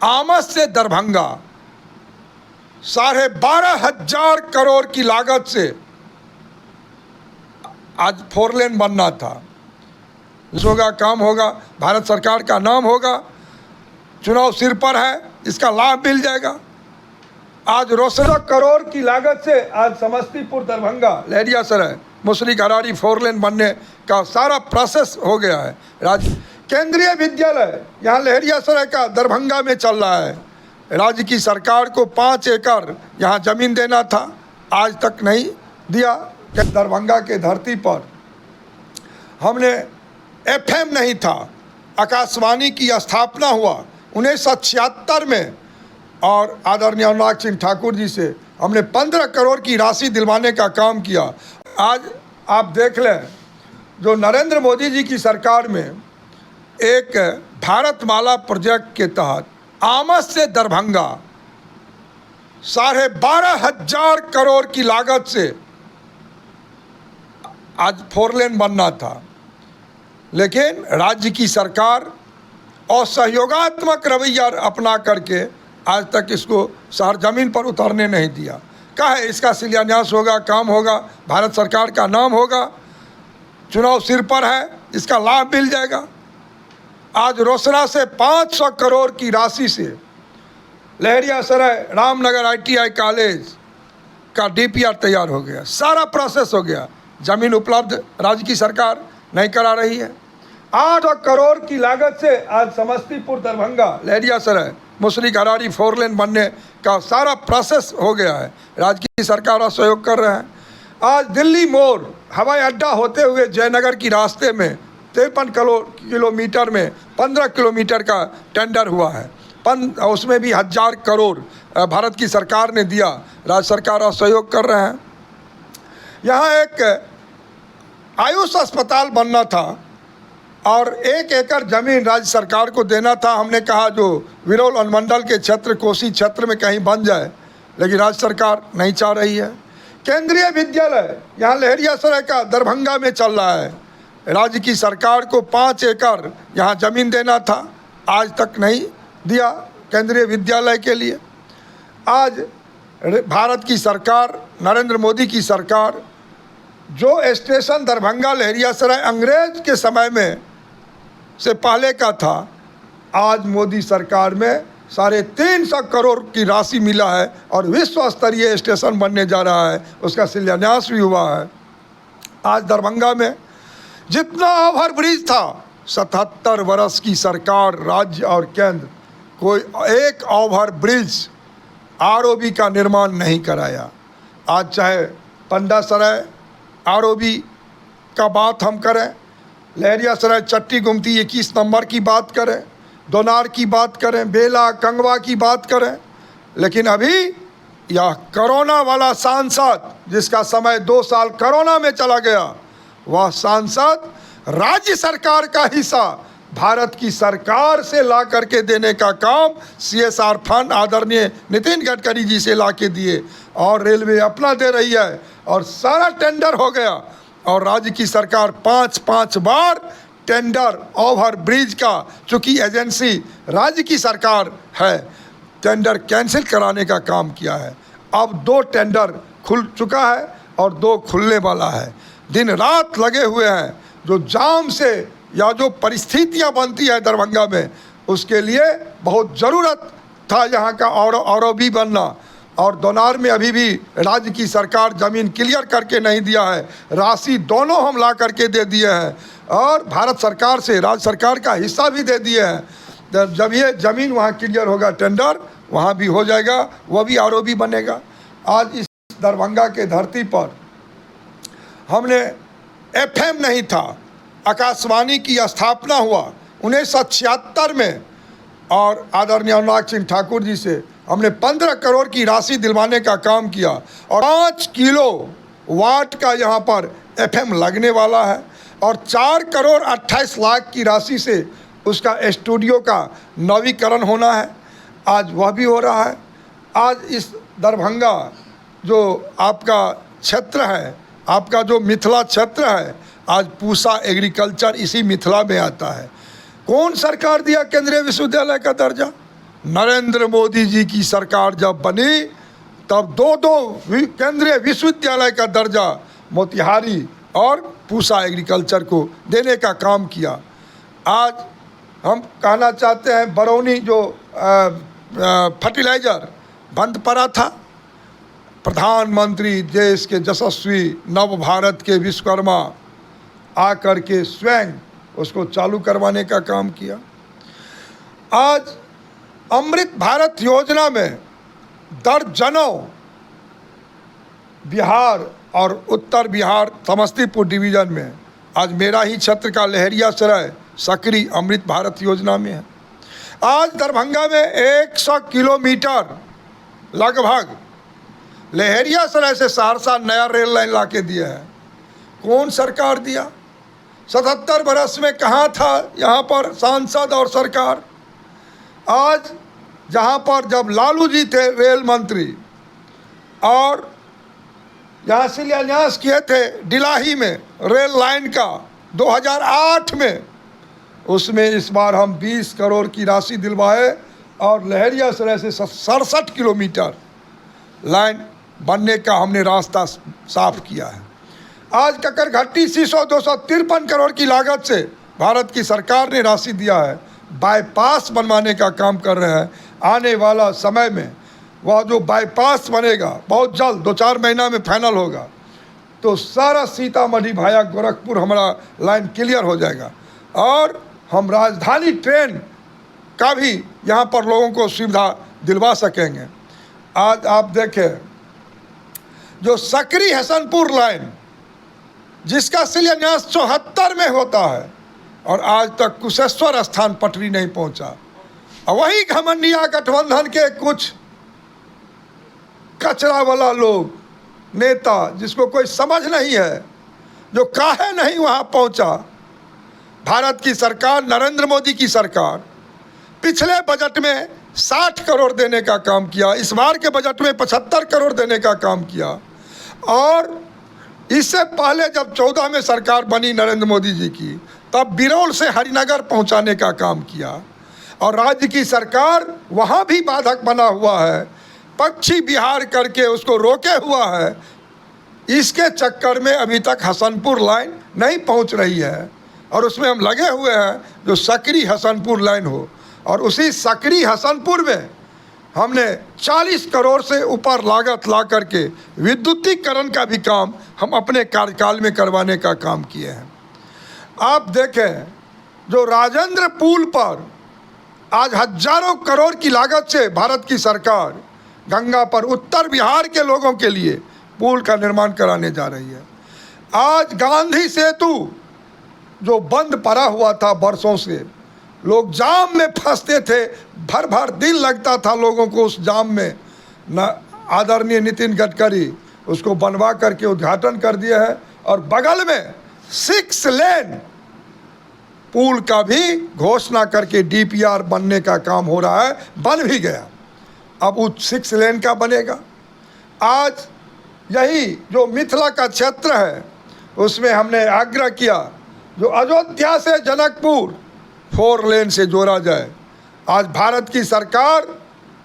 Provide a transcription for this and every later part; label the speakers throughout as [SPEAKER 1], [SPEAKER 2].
[SPEAKER 1] आमद से दरभंगा 12,500 करोड़ की लागत से आज 4 लेन बनना था। होगा, काम होगा, भारत सरकार का नाम होगा, चुनाव सिर पर है, इसका लाभ मिल जाएगा। आज रोसड़ा करोड़ की लागत से आज समस्तीपुर दरभंगा लहरियासराय मुसरी घरारी 4 लेन बनने का सारा प्रोसेस हो गया है। केंद्रीय विद्यालय यहाँ लहरियासराय का दरभंगा में चल रहा है। राज्य की सरकार को 5 एकड़ यहाँ ज़मीन देना था, आज तक नहीं दिया। दरभंगा के धरती पर हमने FM नहीं था, आकाशवाणी की स्थापना हुआ 1976 में, और आदरणीय अनुराग सिंह ठाकुर जी से हमने 15 करोड़ की राशि दिलवाने का काम किया। आज आप देख लें, जो नरेंद्र मोदी जी की सरकार में एक भारतमाला प्रोजेक्ट के तहत आमद से दरभंगा 12,500 करोड़ की लागत से आज 4 लेन बनना था, लेकिन राज्य की सरकार असहयोगात्मक रवैया अपना करके आज तक इसको शहर ज़मीन पर उतरने नहीं दिया। कहा है इसका शिलान्यास होगा, काम होगा, भारत सरकार का नाम होगा, चुनाव सिर पर है, इसका लाभ मिल जाएगा। आज रोसड़ा से 500 करोड़ की राशि से लहरियासराय रामनगर ITI कॉलेज का DPR तैयार हो गया, सारा प्रोसेस हो गया। ज़मीन उपलब्ध राज्य की सरकार नहीं करा रही है। 8 करोड़ की लागत से आज समस्तीपुर दरभंगा लहरियासराय मुसरी घरारी 4 लेन बनने का सारा प्रोसेस हो गया है। राज्य की सरकार और सहयोग कर रहे हैं। आज दिल्ली मोड़ हवाई अड्डा होते हुए जयनगर की रास्ते में 53 किलोमीटर में 15 किलोमीटर का टेंडर हुआ है। उसमें भी 1000 करोड़ भारत की सरकार ने दिया, राज्य सरकार और सहयोग कर रहे हैं। यहाँ एक आयुष अस्पताल बनना था और 1 एकड़ ज़मीन राज्य सरकार को देना था। हमने कहा जो विरोल अनुमंडल के क्षेत्र, कोसी क्षेत्र में कहीं बन जाए, लेकिन राज्य सरकार नहीं चाह रही है। केंद्रीय विद्यालय यहाँ लहरियासराय का दरभंगा में चल रहा है। राज्य की सरकार को 5 एकड़ यहाँ ज़मीन देना था, आज तक नहीं दिया केंद्रीय विद्यालय के लिए। आज भारत की सरकार, नरेंद्र मोदी की सरकार, जो स्टेशन दरभंगा लहरियासराय अंग्रेज के समय में से पहले का था, आज मोदी सरकार में 350 करोड़ की राशि मिला है और विश्व स्तरीय स्टेशन बनने जा रहा है, उसका शिलान्यास भी हुआ है। आज दरभंगा में जितना ओवर ब्रिज था, 77 वर्ष की सरकार, राज्य और केंद्र, कोई एक ओवर ब्रिज ROB का निर्माण नहीं कराया। आज चाहे पंडासराय ROB का बात हम करें, लहरियासराय चट्टी गुमती 21 नंबर की बात करें, दोनार की बात करें, बेला कंगवा की बात करें, लेकिन अभी यह कोरोना वाला सांसद, जिसका समय 2 साल कोरोना में चला गया, वह सांसद राज्य सरकार का हिस्सा भारत की सरकार से ला करके देने का काम CSR फंड आदरणीय नितिन गडकरी जी से ला के दिए, और रेलवे अपना दे रही है और सारा टेंडर हो गया। और राज्य की सरकार 5-5 बार टेंडर ओवर ब्रिज का, चूँकि एजेंसी राज्य की सरकार है, टेंडर कैंसिल कराने का काम किया है। अब 2 टेंडर खुल चुका है और 2 खुलने वाला है। दिन रात लगे हुए हैं। जो जाम से या जो परिस्थितियां बनती है दरभंगा में, उसके लिए बहुत ज़रूरत था यहाँ का ROB बनना। और दोनार में अभी भी राज्य की सरकार ज़मीन क्लियर करके नहीं दिया है। राशि दोनों हम ला करके दे दिए हैं और भारत सरकार से राज्य सरकार का हिस्सा भी दे दिए हैं। जब ये ज़मीन वहाँ क्लियर होगा, टेंडर वहाँ भी हो जाएगा, वह भी ROB बनेगा। आज इस दरभंगा के धरती पर हमने FM नहीं था, आकाशवाणी की स्थापना हुआ 1976 में, और आदरणीय अनुराग सिंह ठाकुर जी से हमने 15 करोड़ की राशि दिलवाने का काम किया। और 5 किलोवाट का यहाँ पर FM लगने वाला है और 4 करोड़ 28 लाख की राशि से उसका स्टूडियो का नवीकरण होना है। आज वह भी हो रहा है। आज इस दरभंगा जो आपका क्षेत्र है, आपका जो मिथिला क्षेत्र है, आज पूसा एग्रीकल्चर इसी मिथिला में आता है। कौन सरकार दिया केंद्रीय विश्वविद्यालय का दर्जा? नरेंद्र मोदी जी की सरकार जब बनी तब दो केंद्रीय विश्वविद्यालय का दर्जा मोतिहारी और पूसा एग्रीकल्चर को देने का काम किया। आज हम कहना चाहते हैं बरौनी जो फर्टिलाइज़र बंद पड़ा था, प्रधानमंत्री देश के यशस्वी नव भारत के विश्वकर्मा आकर के स्वयं उसको चालू करवाने का काम किया। आज अमृत भारत योजना में दर्जनों बिहार और उत्तर बिहार समस्तीपुर डिवीज़न में, आज मेरा ही क्षेत्र का लहरियासराय सकरी अमृत भारत योजना में है। आज दरभंगा में 100 किलोमीटर लगभग लहरियासराय से सहरसा नया रेल लाइन ला के दिया है। कौन सरकार दिया? 77 बरस में कहाँ था यहाँ पर सांसद और सरकार? आज जहाँ पर जब लालू जी थे रेल मंत्री और यहाँ शिलान्यास किए थे डिलाही में रेल लाइन का 2008 में, उसमें इस बार हम 20 करोड़ की राशि दिलवाए और लहरियासराय से 67 किलोमीटर लाइन बनने का हमने रास्ता साफ किया है। आज ककरघट्टी सीसो 253 करोड़ की लागत से भारत की सरकार ने राशि दिया है, बाईपास बनवाने का काम कर रहे हैं। आने वाला समय में वह जो बाईपास बनेगा बहुत जल्द 2-4 महीना में फाइनल होगा, तो सारा सीतामढ़ी भाया गोरखपुर हमारा लाइन क्लियर हो जाएगा और हम राजधानी ट्रेन का भी यहाँ पर लोगों को सुविधा दिलवा सकेंगे। आज आप देखें जो सकरी हसनपुर लाइन जिसका शिलान्यास 74 में होता है और आज तक कुशेश्वर स्थान पटरी नहीं पहुंचा, और वही घमंडिया गठबंधन के कुछ कचरा वाला लोग नेता जिसको कोई समझ नहीं है, जो काहे नहीं वहां पहुंचा। भारत की सरकार, नरेंद्र मोदी की सरकार पिछले बजट में 60 करोड़ देने का काम किया, इस बार के बजट में 75 करोड़ देने का काम किया, और इससे पहले जब 14 में सरकार बनी नरेंद्र मोदी जी की, तब बिरौल से हरिनगर पहुंचाने का काम किया, और राज्य की सरकार वहाँ भी बाधक बना हुआ है, पक्षी बिहार करके उसको रोके हुआ है। इसके चक्कर में अभी तक हसनपुर लाइन नहीं पहुंच रही है और उसमें हम लगे हुए हैं जो सकरी हसनपुर लाइन हो, और उसी सकरी हसनपुर में हमने 40 करोड़ से ऊपर लागत ला करके विद्युतीकरण का भी काम हम अपने कार्यकाल में करवाने का काम किए हैं। आप देखें जो राजेंद्र पुल पर आज हजारों करोड़ की लागत से भारत की सरकार गंगा पर उत्तर बिहार के लोगों के लिए पुल का निर्माण कराने जा रही है। आज गांधी सेतु जो बंद पड़ा हुआ था बरसों से, लोग जाम में फंसते थे, भर भर दिन लगता था लोगों को उस जाम में, न आदरणीय नितिन गडकरी उसको बनवा करके उद्घाटन कर दिया है, और बगल में 6 लेन पुल का भी घोषणा करके DPR बनने का काम हो रहा है, बन भी गया, अब वो 6 लेन का बनेगा। आज यही जो मिथिला का क्षेत्र है उसमें हमने आग्रह किया जो अयोध्या से जनकपुर 4 लेन से जोड़ा जाए। आज भारत की सरकार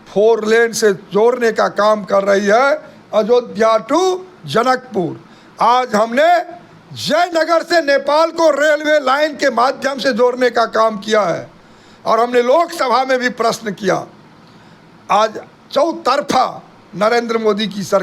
[SPEAKER 1] 4 लेन से जोड़ने का काम कर रही है, अयोध्या टू जनकपुर। आज हमने जयनगर से नेपाल को रेलवे लाइन के माध्यम से जोड़ने का काम किया है, और हमने लोकसभा में भी प्रश्न किया। आज चौतरफा नरेंद्र मोदी की सरकार